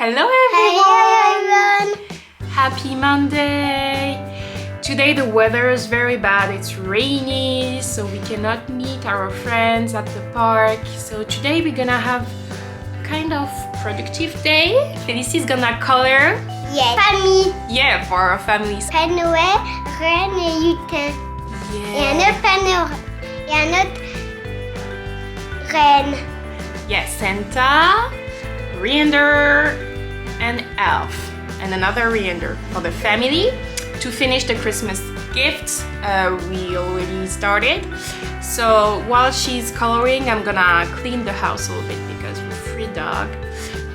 Hello everyone! Happy Monday! Today the weather is very bad, it's rainy, so we cannot meet our friends at the park. So today we're gonna have a kind of productive day. Félicie is gonna color. Yes. Famille. Yeah, for our families. Père Noël, reine et lutin. Yeah. Et un autre Père Noël. Et un autre reine. Yeah, Santa, Reindeer, and Elf. And another Reindeer for the family. To finish the Christmas gifts, we already started. So while she's coloring, I'm gonna clean the house a little bit because with free dog,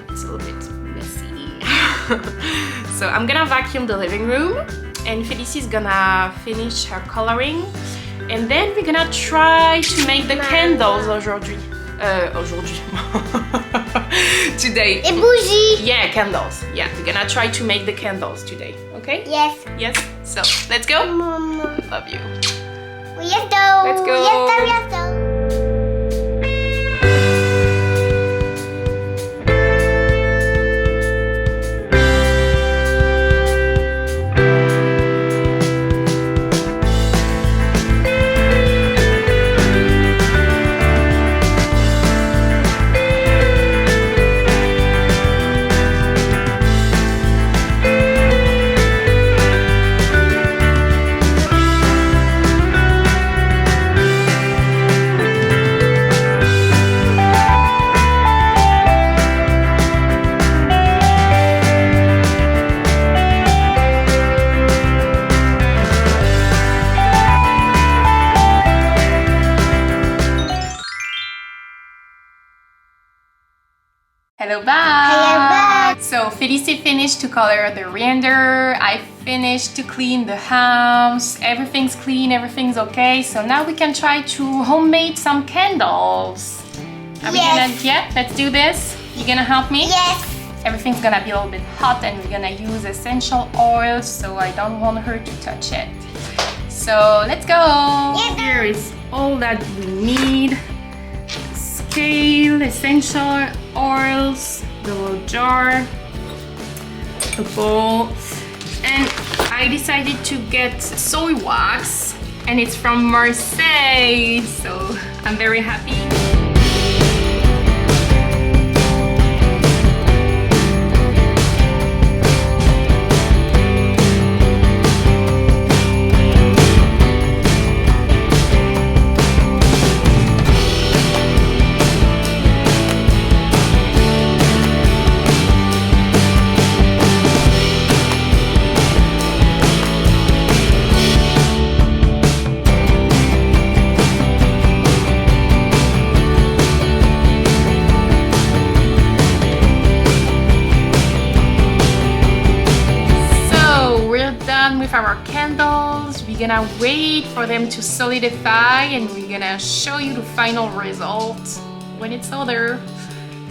it's a little bit messy. So I'm gonna vacuum the living room and Félicie's gonna finish her coloring. And then we're gonna try to make the candles aujourd'hui. Today. Et bougies. Yeah, candles. Yeah, we're gonna try to make the candles today. Okay? Yes. Yes. So let's go. Maman. Love you. Yes, go. Let's go. Yes, go. Hello back! Hello back! So Félicie finished to color the reindeer. I finished to clean the house. Everything's clean, everything's okay. So now we can try to homemade some candles. Are we Yes. gonna, yeah, let's do this. You gonna help me? Yes. Everything's gonna be a little bit hot and we're gonna use essential oils, so I don't want her to touch it. So let's go! Yes. Here is all that we need. Scale, essential oils, the little jar, the bowl, and I decided to get soy wax and it's from Marseille, so I'm very happy. With our candles, we're gonna wait for them to solidify and we're gonna show you the final result when it's all there.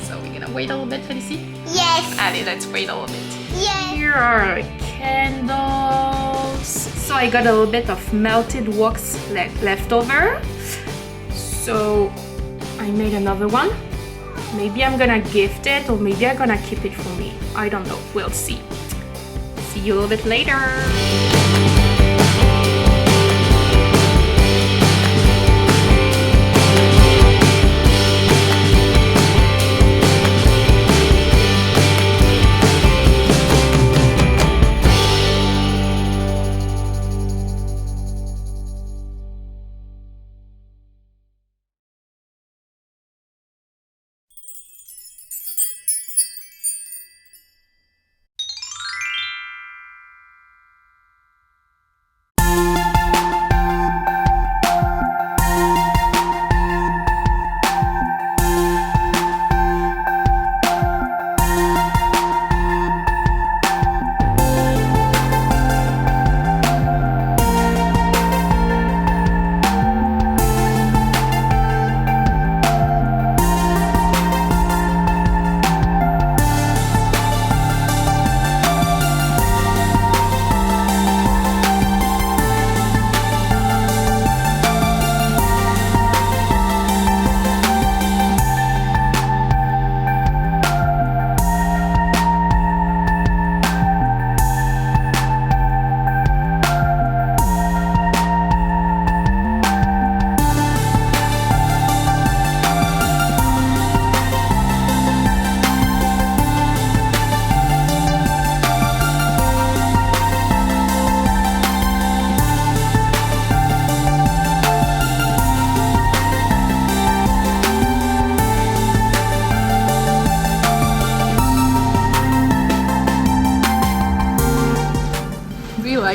So we're gonna wait a little bit, Félicie? Yes. Allez, let's wait a little bit. Yes. Here are our candles. So I got a little bit of melted wax left over. So I made another one. Maybe I'm gonna gift it or maybe I'm gonna keep it for me. I don't know, we'll see. See you a little bit later.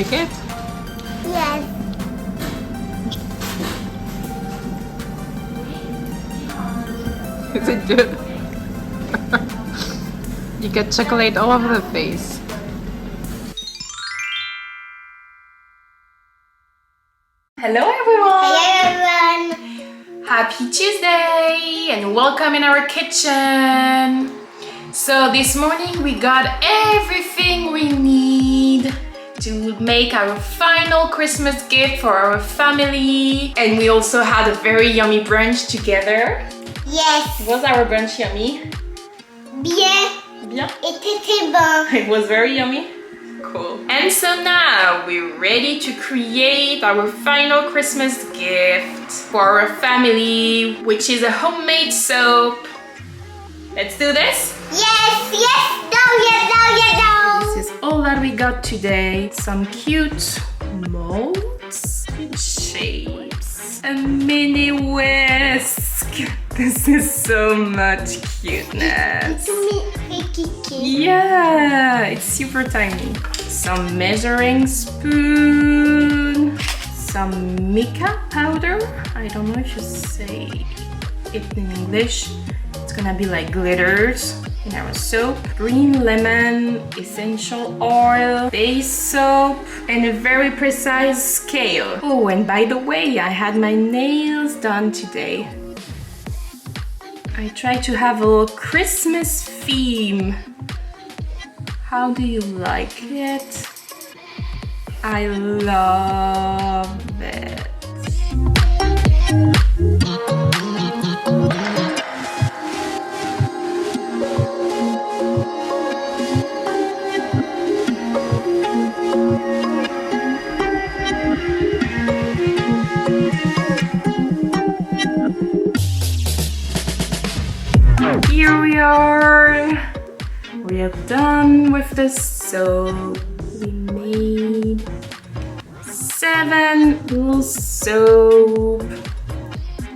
like it? Yes. Is it good? You get chocolate all over the face. Hello everyone! Hello everyone. Happy Tuesday and welcome in our kitchen. So this morning we got everything we need to make our final Christmas gift for our family, and we also had a very yummy brunch together. Yes. Was our brunch yummy? Bien. Bien. Et très bon. It was very yummy. Cool. And so now we're ready to create our final Christmas gift for our family, which is a homemade soap. Let's do this. Yes. Yes. No. Yes. No. Yes. No. This is all that we got today. Some cute molds, cute shapes, a mini whisk. This is so much cuteness. Yeah, it's super tiny. Some measuring spoon, some mica powder. I don't know if you say it in English. It's gonna be like glitters in our soap. Green lemon, essential oil, base soap, and a very precise scale. Oh, and by the way, I had my nails done today. I try to have a little Christmas theme. How do you like it? I love it. Here we are. We are done with the soap. We made 7 little soap.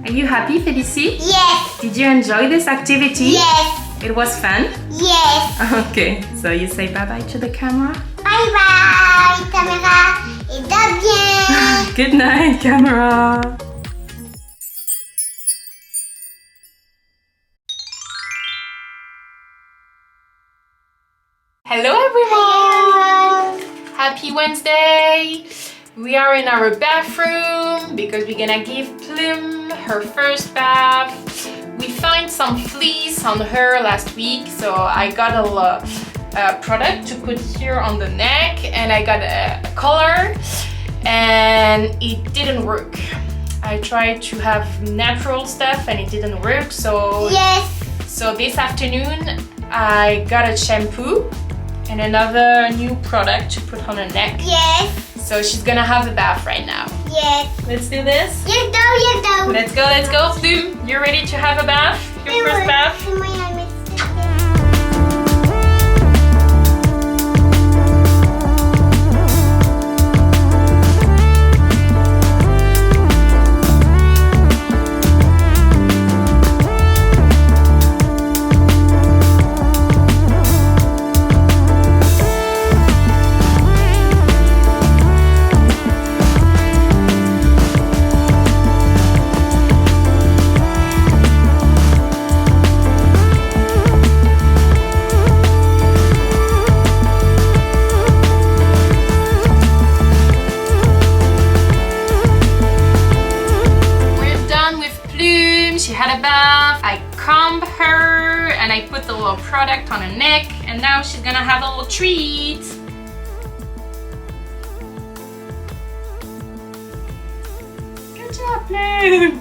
Are you happy, Félicie? Yes. Did you enjoy this activity? Yes. It was fun? Yes. Okay, so you say bye-bye to the camera? Bye bye, caméra. Et dors bien. Good night, camera. Hello everyone! Happy Wednesday! We are in our bathroom because we're gonna give Plume her first bath. We found some fleece on her last week, so I got a product to put here on the neck, and I got a collar, and it didn't work. I tried to have natural stuff and it didn't work, so Yes. So this afternoon I got a shampoo and another new product to put on her neck. Yes. So she's gonna have a bath right now. Yes. Let's do this. Yes. No. Yes. No. Let's go, Plume. You ready to have a bath? Your first bath? She had a bath, I combed her, and I put the little product on her neck, and now she's gonna have a little treat. Good job, Plume!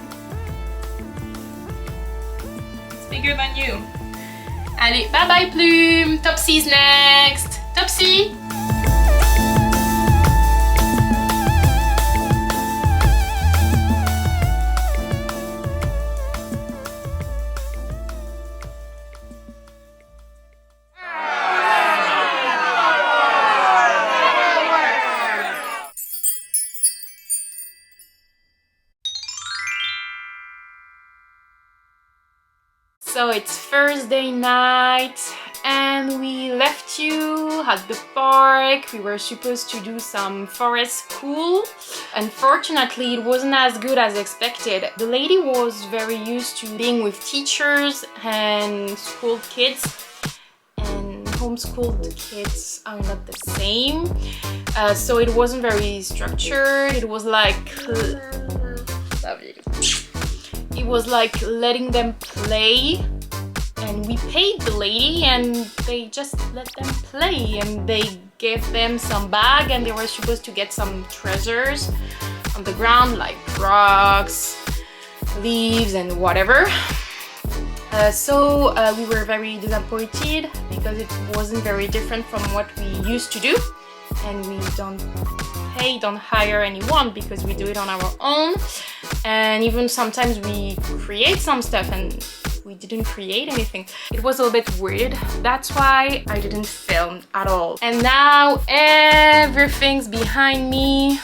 It's bigger than you. Allez, bye bye Plume! Topsy's next! Topsy! So it's Thursday night and we left you at the park. We were supposed to do some forest school. Unfortunately, it wasn't as good as expected. The lady was very used to being with teachers and school kids, and homeschooled kids are not the same. So it wasn't very structured. It was like letting them play, and we paid the lady and they just let them play, and they gave them some bag and they were supposed to get some treasures on the ground like rocks, leaves and whatever. So we were very disappointed because it wasn't very different from what we used to do, and we don't hire anyone because we do it on our own. And even sometimes we create some stuff and we didn't create anything. It was a little bit weird. That's why I didn't film at all. And now everything's behind me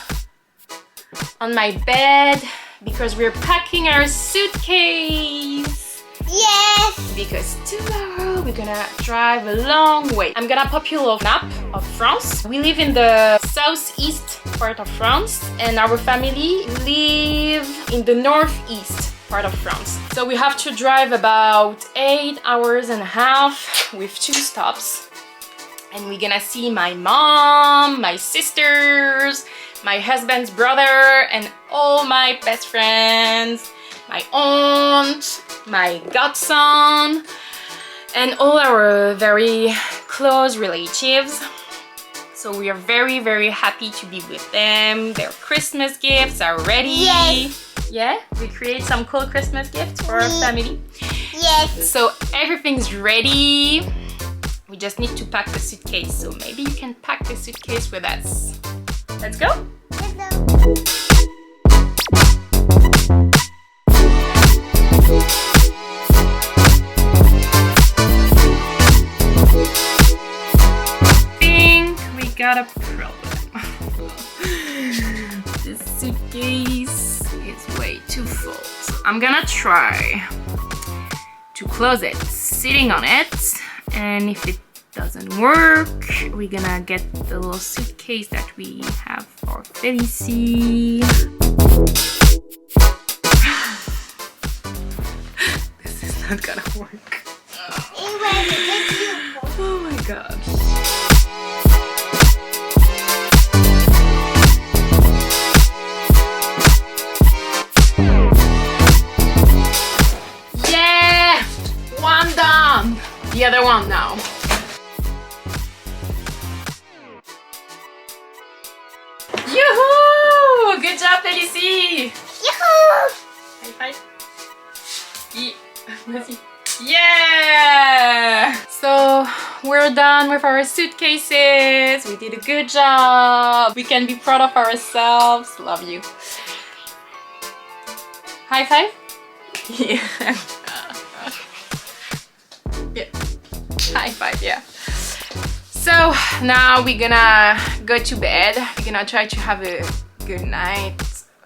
on my bed because we're packing our suitcase. Yes! Because tomorrow we're gonna drive a long way. I'm gonna pop you a little map of France. We live in the southeast part of France and our family live in the northeast part of France. So we have to drive about 8 hours and a half with 2 stops. And we're gonna see my mom, my sisters, my husband's brother, and all my best friends, my aunt, my godson, and all our very close relatives. So we are very, very happy to be with them. Their Christmas gifts are ready. Yes. Yeah, we create some cool Christmas gifts for our family. Yes. So everything's ready. We just need to pack the suitcase. So maybe you can pack the suitcase with us. Let's go. Got a problem. This suitcase is way too full. So I'm gonna try to close it sitting on it, and if it doesn't work, we're gonna get the little suitcase that we have for Felicie. This is not gonna work. Oh my gosh. Done. The other one now. Yoo-hoo! Good job, Felicie! Yoo-hoo! High five. Yeah! So we're done with our suitcases. We did a good job. We can be proud of ourselves. Love you. High five? Yeah. Yeah. High five, yeah. So now we're gonna go to bed. We're gonna try to have a good night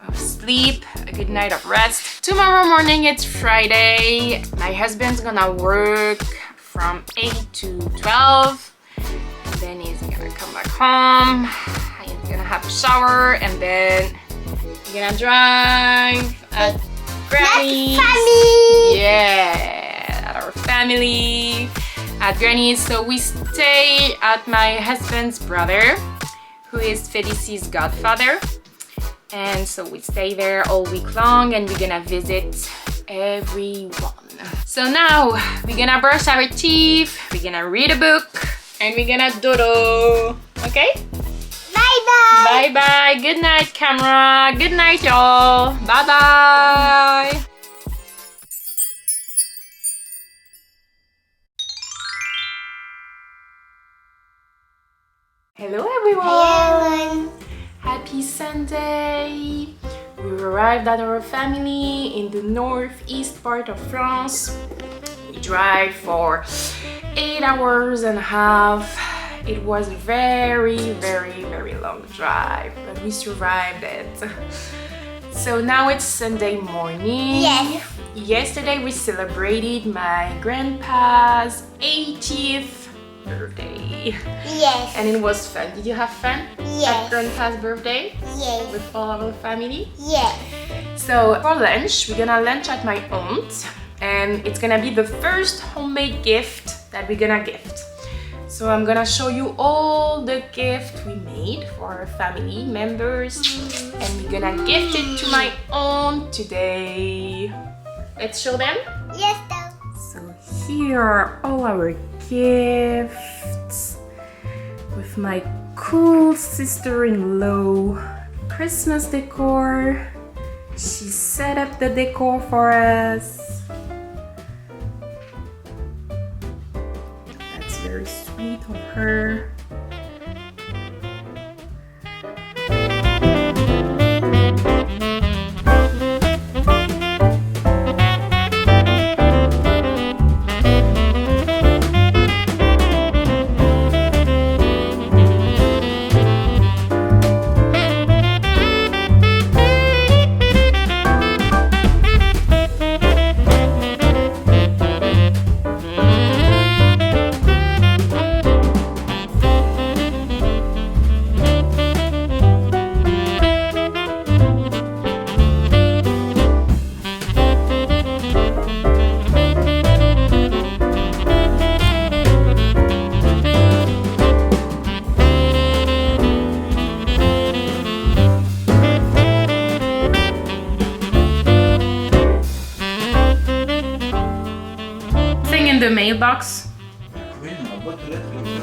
of sleep, a good night of rest. Tomorrow morning it's Friday. My husband's gonna work from 8 to 12. And then he's gonna come back home. He's gonna have a shower and then we're gonna drive at Granny's. Yeah. Our family at Granny's. So we stay at my husband's brother, who is Felicie's godfather, and so we stay there all week long and we're gonna visit everyone. So now we're gonna brush our teeth, we're gonna read a book, and we're gonna dodo. Okay? Bye bye. Bye bye. Good night, camera. Good night, y'all. Bye bye. Hello everyone! Happy Sunday! We arrived at our family in the northeast part of France. We drive for 8 hours and a half. It was a very, very, very long drive, but we survived it. So now it's Sunday morning. Yes. Yesterday we celebrated my grandpa's 80th birthday. Yes. And it was fun. Did you have fun Yes. at Grandpa's birthday Yes. with all of the family? Yes. So for lunch, we're gonna lunch at my aunt's, and it's gonna be the first homemade gift that we're gonna gift. So I'm gonna show you all the gifts we made for our family members, and we're gonna gift it to my aunt today. Let's show them. Yes, though. So here are all our gifts with my cool sister-in-law Christmas decor. She set up the decor for us. That's very sweet of her. In the mailbox. Oui, dans la boîte aux lettres.